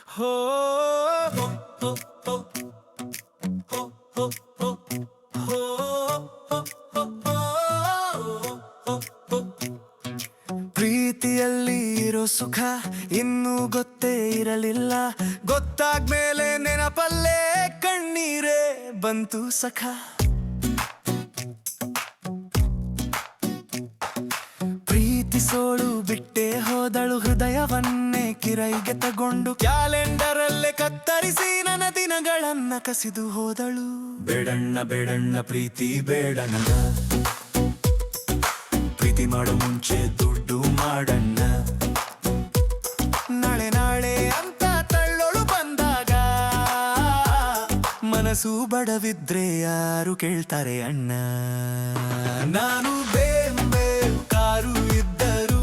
ಹೋ ಹೋ ಹೋ ಹೋ ಹೋ ಹೋ ಹೋ ಹೋ ಹೋ. ಪ್ರೀತಿಯಲ್ಲಿ ಇರೋ ಸುಖ ಇನ್ನೂ ಗೊತ್ತೇ ಇರಲಿಲ್ಲ, ಗೊತ್ತಾದ್ಮೇಲೆ ನೆನಪಲ್ಲೇ ಕಣ್ಣೀರೇ ಬಂತು ಸಖ. ಪ್ರೀತಿಸೋಳು ಬಿಟ್ಟೆ ಹೋದಳು, ಹೃದಯವನ್ನೇ ಕಿರೈಗೆ ತಗೊಂಡು ಕ್ಯಾಲೆಂಡರಲ್ಲೇ ಕತ್ತರಿಸಿ ನನ್ನ ದಿನಗಳನ್ನ ಕಸಿದು ಹೋದಳು. ಬೇಡಣ್ಣ ಬೇಡಣ್ಣ ಪ್ರೀತಿ ಬೇಡಣ್ಣ, ಪ್ರೀತಿ ಮಾಡೋ ಮುಂಚೆ ದುಡ್ಡು ಮಾಡಣ್ಣ. ನಾಳೆ ನಾಳೆ ಅಂತ ತಳ್ಳೋಳು ಬಂದಾಗ ಮನಸ್ಸು ಬಡವಿದ್ರೆ ಯಾರು ಕೇಳ್ತಾರೆ ಅಣ್ಣ. ನಾನು ಬೇಂಬೆ ಕಾರು ಇದ್ದರು,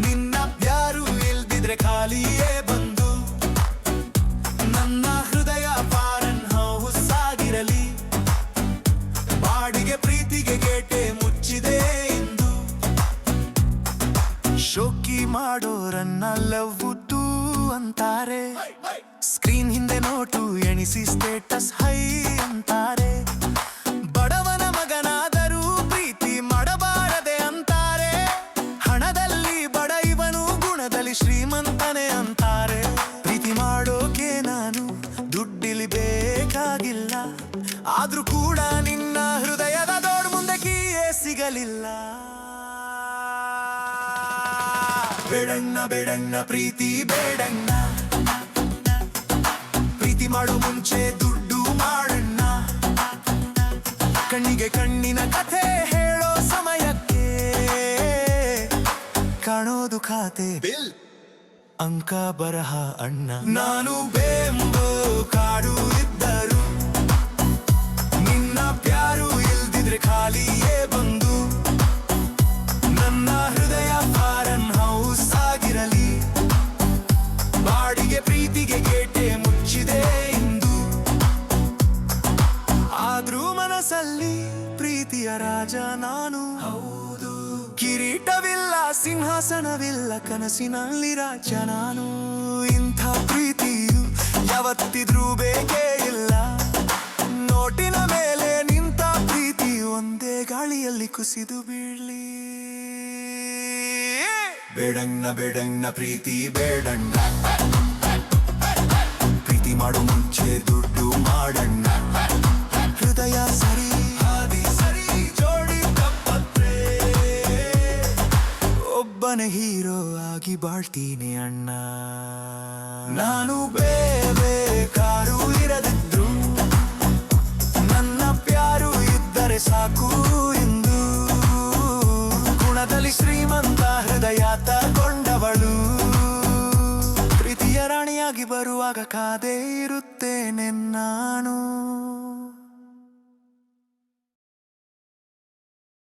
ನಿನ್ನ ಪ್ಯಾರು ಇಲ್ದಿದ್ರೆ ಖಾಲಿಯೇ ಬಂದು. ನನ್ನ ಹೃದಯ ಫಾರನ್ ಹೌಸ್ ಆಗಿರಲಿ, ಬಾಡಿಗೆ ಪ್ರೀತಿಗೆ ಗೇಟೆ ಮುಚ್ಚಿದೆ ಇಂದು. ಶೋಕಿ ಮಾಡೋರನ್ನ ಲವ್ ಟು ಅಂತಾರೆ, ಸ್ಕ್ರೀನ್ ಹಿಂದೆ ನೋಟು ಎಣಿಸಿ ಸ್ಟೇಟಸ್ ಹೈ ಅಂತಾರೆ. ಬಡವನ ಮಗನಾದರೂ ಪ್ರೀತಿ ಮಾಡಬಾರದೆ ಅಂತಾರೆ, ಹಣದಲ್ಲಿ ಬಡ ಇವನು ಗುಣದಲ್ಲಿ ಶ್ರೀಮಂತನೇ ಅಂತಾರೆ. ಪ್ರೀತಿ ಮಾಡೋಕೆ ನಾನು ದುಡ್ಡಿಲಿ ಬೇಕಾಗಿಲ್ಲ, ಆದ್ರೂ ಕೂಡ ನಿನ್ನ ಹೃದಯದ ದೊಡ್ಡ ಮುಂದೆ ಕೀಯೇ ಸಿಗಲಿಲ್ಲ. ಬೇಡಣ್ಣ ಬೇಡಣ್ಣ ಪ್ರೀತಿ ಬೇಡಣ್ಣ, ಪ್ರೀತಿ ಮಾಡೋ ಮುಂಚೆ ದುಡ್ಡು ಮಾಡಣ್ಣ. ಕಣ್ಣಿಗೆ ಕಣ್ಣಿನ ಕಥೆ ಹೇಳೋ ಸಮಯಕ್ಕೆ ಕಾಣೋದು ಖಾತೆ ಬಿಲ್ ಅಂಕ ಬರಹ ಅಣ್ಣ. ನಾನು ಬೇಂಬೋ ಕಾಡು ಇದ್ದರು, ನಿನ್ನ ಪ್ಯಾರು ಇಲ್ದಿದ್ರೆ ಖಾಲಿಯೇ ಬಂದು. ನನ್ನ ಹೃದಯ ಫಾರನ್ ಹೌಸ್ ಆಗಿರಲಿ, ಬಾಡಿಗೆ ಪ್ರೀತಿಗೆ ಗೇಟೆ ಮುಚ್ಚಿದೆ ಇಂದು. ಆದ್ರೂ ಮನಸ್ಸಲ್ಲಿ ಪ್ರೀತಿಯ ರಾಜ ನಾನು. ಹೌದು, ಕಿರೀಟವಿಲ್ಲ ಸಿಂಹಾಸನವಿಲ್ಲ, ಕನಸಿನಲ್ಲಿ ರಾಜ ನಾನು. ಇಂಥ ಪ್ರೀತಿಯು ಯಾವತ್ತಿದ್ರೂ ಬೇಕೇ ಇಲ್ಲ, ನೋಟಿನ ಮೇಲೆ ನಿಂತ ಪ್ರೀತಿ ಒಂದೇ ಗಾಳಿಯಲ್ಲಿ ಕುಸಿದು ಬೀಳಲಿ. ಬೇಡಣ್ಣ ಬೇಡಣ್ಣ ಪ್ರೀತಿ ಬೇಡಣ್ಣ, ಪ್ರೀತಿ ಮಾಡೋ ಮುಂಚೆ ದುಡ್ಡು ಮಾಡಣ್ಣ. ಹೃದಯ ಸರಿ ಹಾದಿ ಸರಿ ಜೋಡಿ ತಪ್ಪತ್ರೆ, ಒಬ್ಬನೇ ಹೀರೋ ಆಗಿ ಬಾಳ್ತೀನಿ ಅಣ್ಣ. ನಾನು ಬೇಕಾರು ಇರದಿದ್ರು, ನನ್ನ ಪ್ಯಾರು ಇದ್ದರೆ ಸಾಕು ಎಂದು. ಗುಣದಲ್ಲಿ ಶ್ರೀಮಂತ ಹೃದಯ ತಗೊಂಡವಳು, ಪ್ರೀತಿಯ ರಾಣಿಯಾಗಿ ಬರುವಾಗ ಕಾದೇ ಇರುತ್ತೇನೆ ನಾನು.